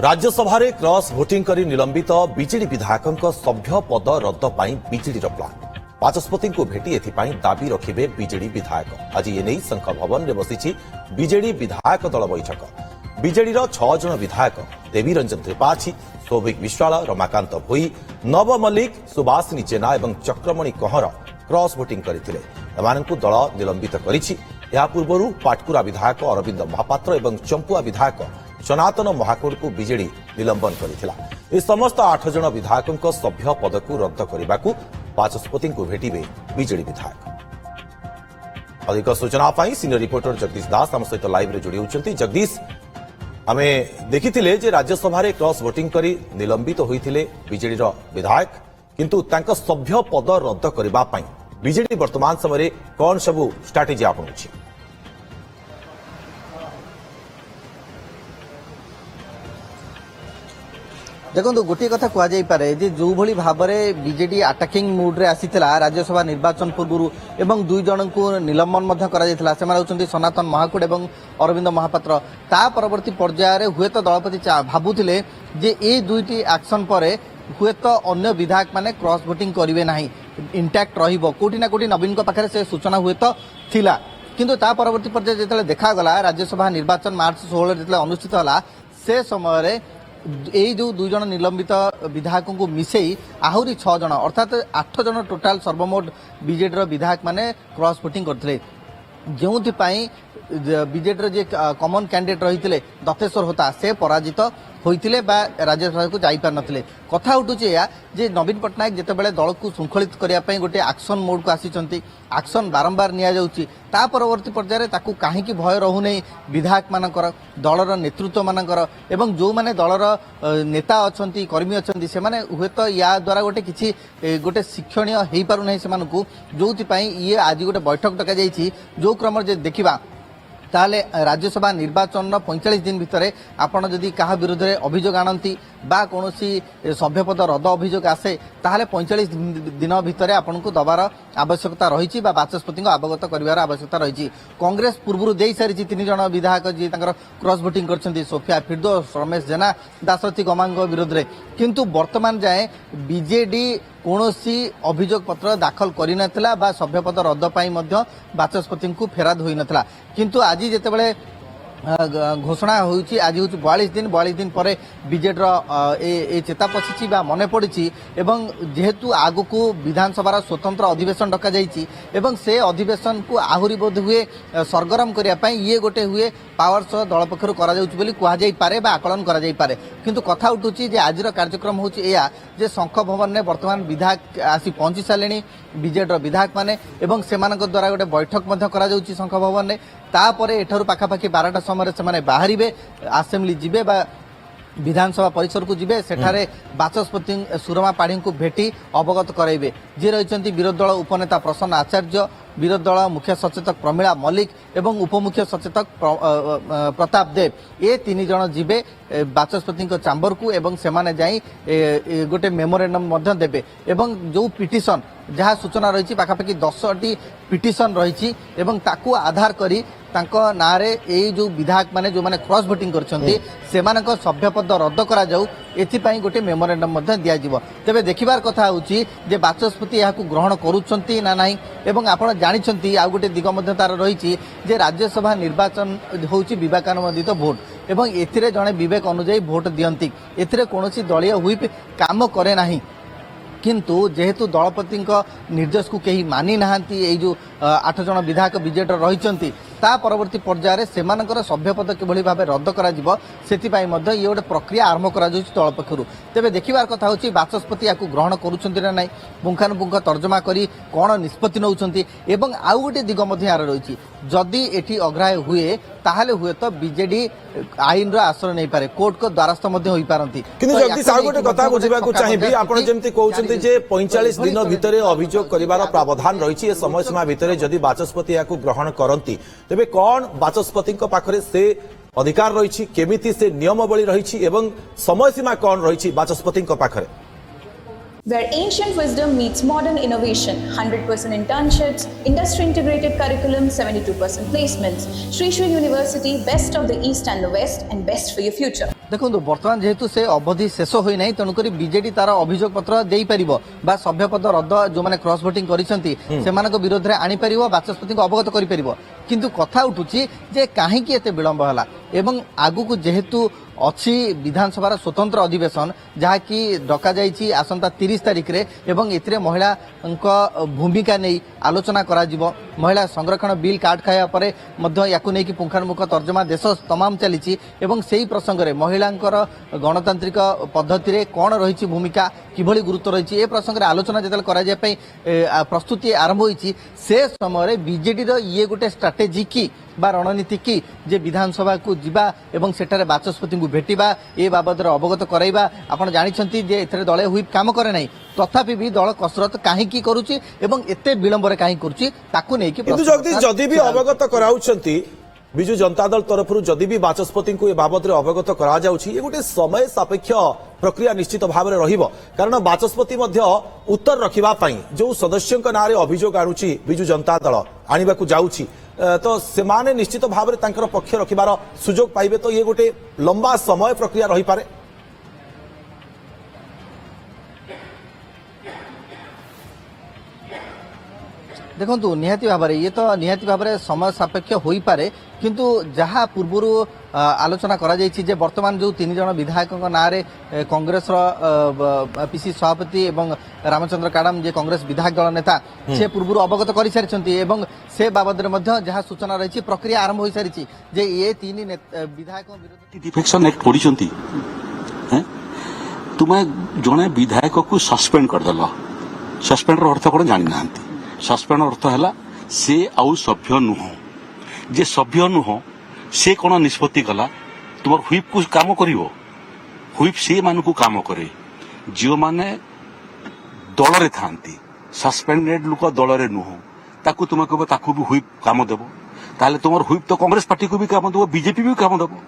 Rajya Sabha cross voting करी निलंबित BJD विधायकों सभ्य पद रद्द पाई बीजेडी प्लान बाचस्पति को भेटी एथिपाई दाबी रखिबे बीजेडी विधायक। आज एने संघ भवन में बसी बीजेडी विधायक दल बैठक। बीजेडी 6 जन विधायक देवी रंजन त्रिपाठी, सौभिक विश्वाल, रमाकांत भोई, नव मल्लिक, सुभाषिनी जेना और चक्रमणि कहर क्रॉस भोटिंग करथिले। एमानकु दल निलंबित करिछि। या पूर्वरु पाटकुरा विधायक अरविंद महापात्र और चंपुआ विधायक सनातन महाकुड़ को बीजेडी निलंबन करथिला। ए समस्त 8 जन विधायकों सभ्य पद को रद्द करने बाचस्पति को भेटिबे बीजेडी विधायक। अधिक सूचना पाई सीनियर रिपोर्टर जगदीश दास आम सहित लाइव रे जोड़ी होउछंती। जगदीश, आमे देखिथिले जे राज्यसभा रे क्रॉस वोटिंग करी निलंबित होइथिले बीजेडी रो विधायक, किंतु तांका सभ्य पद रद्द करबा पई बीजेडी वर्तमान समय कौन सबू स्ट्राटेजी आपणुछि? देखो गोटे कथा कहुपे जो भली भाव में बीजेडी अटाकिंग मुड्रे आसीला राज्यसभा निर्वाचन पूर्व एवं 2 जन को निलंबन होती सनातन महाकुड़ और अरविंद महापात्र। ता परवर्ती पर्यायर हुए तो दलपति भावुले जे ए दुईटी एक्शन पर हुए तो अन्य विधायक माने क्रॉस भोटिंग करेंगे ना, इंटैक्ट रोटी ना कोटी नवीन पाखे से सूचना हुए तो थिला, किंतु ता परवर्ती पर्यायर जो देखागला राज्यसभा निर्वाचन मार्च 16 जो अनुष्ठित होला से समय यही जो 2 जन निलंबित विधायकों को मिसई आहरी 6 जन अर्थात 8 जन टोटाल सर्वमोट बीजेडी विधायक माने क्रॉस भोटिंग करथिले। जोंथिपाई बीजेडी जे कॉमन कैंडिडेट रही दत्तेश्वर होता से पराजित होइतिले बा राज्यसभा को जाई पार नथिले। कथा उठुचे या जे नवीन पटनायक जेतेबेले दल को श्रृंखलित करिया पई गोटे एक्शन मोड को आसीचंती, एक्शन बारंबार निया जाउची, ता परवर्ती पर्यायर ताकू काहेकि भय रहू नै विधायक मानकर दलर नेतृत्व मानकर एवं जो माने दलर नेता अछंती कर्मी अछंती से माने हुए तो या द्वारा गोटे किछि गोटे शिक्षणीय हेई पारु नै से मानकू, जोथि पई ये आज गोटे बैठक डका जाईची। जो क्रम जे देखिबा ताले राज्यसभा निर्वाचन 45 दिन भितर आपण जदि कहा विरुद्ध में अभियोग आनती बा कौन सभ्य पद रद्द अभियोग आसे ताहले 45 दिन भितर आपन को दबार आवश्यकता रही बाचस्पति को अवगत करार आवश्यकता रही। कांग्रेस पूर्व दे सारी 3 जन विधायक जी क्रॉस भोटिंग करछंती, सोफिया फिरदोस, रमेश जेना, दासरथी गमांग विरुद्ध में, किंतु वर्तमान जाए बीजेडी कौनसी अभियोग पत्र दाखल करनथिला बा सभ्य पद रद्द पाई मध्य बाचस्पति को फेराद होई नथिला। किंतु आज जेतेबेले घोषणा होउची आज होउची 42 दिन पर बीजेडी ए चेता पछिची बा मने पड़िची एवं जेहेतु आगु को विधानसभा स्वतंत्र अधिवेशन डका जाईची एवं से अधिवेशन को आहुरी बोध हुए सरगरम करिया पई ये गोटे हुए पावर सह दल पक्षरु करा जाउची बोली कुहा जाई पारे बा आकलन करा जाई पारे। किंतु कथा उठुची जे आजिर कार्यक्रम होउची एया जे शंख भवन ने वर्तमान विधायक आसी पहुंची सालेनी बीजेडी विधायक माने एवं सेमानक द्वारा गोटे बैठक मध्य करा जाउची शंख भवन ने। तापर एठारु पाखापाखि 12टा समय से बाहरिबे आसेम्बली जिबे बा विधानसभा परिसर को जिबे, सेठारे बाचस्पति सुरमा पाढ़ी को भेटी अवगत कराइबे। जे रहिचंती विरोधी दल उपनेता प्रसन्न आचार्य, विरोधी दल मुख्य सचेतक प्रमिला मल्लिक एवं उपमुख्य सचेतक प्रताप देव, ये 3 जन जिबे बाचस्पति चैम्बर को एवं सेमाने जाई गोटे मेमोरेंडम मध्य देबे एवं जो पिटिशन जहाँ सूचना रही पाखापाखि 10टी पिटिशन रही एवं ताकू आधार करी तांको नारे ए जो विधायक माने जो माने क्रॉस भोटिंग करछंती सेमानक सभ्य पद रद्द करा जाऊ एथिपाई गोटे मेमोरेंडम मध्य दिया जिवो। तेबे देखिबार कथा होउची जे बाचस्पति याकू ग्रहण करूछंती ना नाही एवं आपण जानिछंती आ गोटे दिग मध्य तार रहिची जे राज्यसभा निर्वाचन होउची विवेकानुमोदित भोट एवं एथिरे जणे विवेक अनुसार भोट दियंती, एथिरे कोनोसी दलीय हुइप काम करे नाही। किंतु जेहेतु दलपति निर्देश को कहीं मानी नाहांती ए जो 8 जन विधायक बीजेडी रही ता परवर्ती पर्यायर सेमानकर सभ्य पद किभली भाव रद्द करा जिवो सेतिपाई मध्य ये गोटे प्रक्रिया आरंभ करा जाउछि दल पक्षरु। तेबे देखिबार कथा होछि बाचस्पति याकू ग्रहण करूछंती ना नाही, पुंखानुपुंख तर्जमा करी कोन निष्पत्ति नउछंती एवं आउ गोटे दिग मध्य यार रहिछि जदि एठी अग्राह्य हुए ताहले हुए तो बीजेडी आईन रो आश्रय नै पारे, कोर्ट को द्वारस्थ मध्य होई पारंती। किंतु जगदीश आ गोटे कथा बुझिबा को चाहिबी आपण जेमति कहउछंती जे 45 दिन भितरे अभियोग करिवार प्रावधान रहिछि, ए समय सीमा भितरे जदि बाचस्पति याकू ग्रहण करंती तेबे कोन बाचस्पति पाखरे से अधिकार रही, केमिति से नियमावली रही एवं समय सीमा कौन रही बाचस्पति पाखरे? Where ancient wisdom meets modern innovation, 100% internships, industry integrated curriculum, 72% placements. Sri Sri University, best of the East and the West, and best for your future. देखो बर्तमान जेहेतु से अवधि शेष होना तेणुक बीजेडी तार अभियोग पत्र दे पार बा सभ्यपद रद्द जो मैंने क्रॉस भोटिंग कर विरोध में आनीपर बाचस्पति को अवगत कर किंतु कथा उठुची जे कहीं एते विलंब है एवं आगु जेहेतु अच्छी विधानसभा स्वतंत्र अधिवेशन जहाँकि डका जाइए आसंता 30 तारिख रे एवं एथिरे महिला भूमिका नहीं आलोचना करा जिवो महिला संरक्षण बिल काट खाया परे मध्य याकु नेकी पुंखानुपुंख तर्जमा देश तमाम चली एवं सेही प्रसंग रे महिलांकर गणतांत्रिक पद्धति रे कोन रही भूमिका किभली गुरुत्व रही ए प्रसंग रे आलोचना जेतल करा जाय पई प्रस्तुति आरंभ होईची से समय बीजेडी रो ये गोटे स्ट्राटेजी की बा रणनीति की जे विधानसभा को जीवा एवं सेठारे बाचस्पति को भेटिबा ए बाबद अवगत कराइबा आपण जानिछंती जे एथरे दळे हुइप काम करे नै तथापि भी दल कसरत काहे की करूची एवं एते विलंब रे काहे करूची ताकू नै कि किंतु जगदीश जदि भी अवगत कराउछंती बिजु जनता दल तरफ जदि भी बाचस्पति को ए बाबद रे अवगत करा जाउची ए गोटे समय सापेक्ष प्रक्रिया निश्चित भाव में रहिबो कारण बाचस्पति मध्य उत्तर रखिबा पई जो सदस्यक नारे अभियोग आनुची बिजु जनता दल आनिबा को जाउची तो सेमाने निश्चित भाव में तांकर पक्ष रखिबार सुजोग पाइबे तो ये गोटे लंबा समय प्रक्रिया रही पारे। देखो निहाती भाव ये तो निहाती भाव समय सापेक्ष हो पारे किंतु जहाँ पूर्वर आलोचना करा जायछि जे वर्तमान जो 3 जन विधायकों नारे कांग्रेस पीसी सभापति एवं रामचंद्र काडाम जे कांग्रेस विधायक दल नेता से पूर्व अवगत कर सारी एवं से बाबद जहाँ सूचना रही प्रक्रिया आरंभ हो सारी जे ये 3 विधायकों विरोध डिफेक्शन एक्ट पढ़ी तुम्हें जड़े विधायक को सस्पेंड करदेल सस्पेंड अर्थ कौन जानी ना सस्पेंड अर्थ है से आउ सभ्य नुह जे सभ्य नुह से कौन निष्पत्ति कला तुम हुईप को काम कर हुईप से मान को काम करे जो माने दल रे थांती सस्पेंडेड लोक दल रे नुह ताकू तुम कह ताकू भी हुईप काम देव ताले तुम हुईप तो कांग्रेस पार्टी को भी काम देव बीजेपी भी काम देव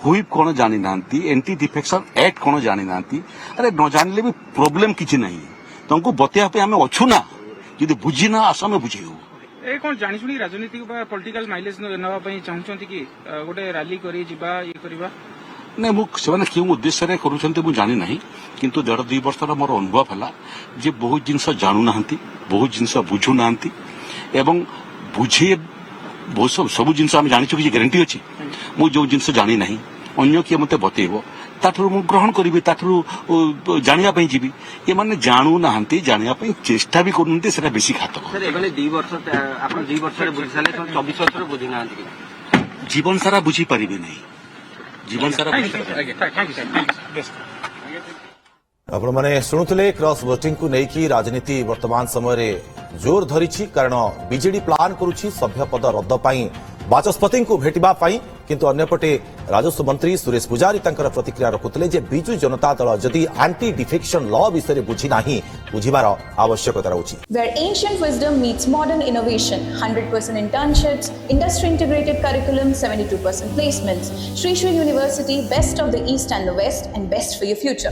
हुईप कौन जानी ना एंटी डिफेक्शन एक्ट कौन जानी ना अरे न जानले भी प्रोब्लेम किसी नहीं तुमको बतिया पे आम अच्छु ना यदि बुझी ना आस में बुझे ए कौन जानी शुणी राजनीतिक पॉलिटिकल माइलेज नवा चाहूँ कि गोटे रैली करी जिबा ये करबा नहीं मुझे क्यों उद्देश्य रे करूछन्ते मु जानी नहीं किंतु 1.5-2 वर्षर मोर अनुभव है जे बहुत जिनस जानू ना बहुत जिनस बुझू ना एवं बुझे बहुत सब जिनस आम जानी कि गारंटी अच्छी मु जो जिनस जानी ना अन्य किए मत बतेब ताठू मु ग्रहण करी ताठू जानापी जी ये मैंने जानू ना जानापी चेष्टा भी करते से बेसी घातक जीवन सारा बुझी पारे नहीं जीवन सारा आपण मैंने शुणुले क्रॉस वोटिंग को लेकिन राजनीति वर्तमान समय जोर धरी कारण बीजेडी प्लान करुच्ची सभ्य पद रद्द पाई बाचस्पति को भेटिबा पाई किंतु अन्यपटे राजस्व मंत्री सुरेश पुजारी तांकर प्रतिक्रिया रखुतले जे बिजु जनता दल जदि एंटी डिफेक्शन लॉ विषय बुझी नाही बुझिबार आवश्यकता रहउची। Where ancient wisdom meets modern innovation, 100% internships, industry integrated curriculum, 72% placements. Sri Sri University, best of the East and the West, and best for your future.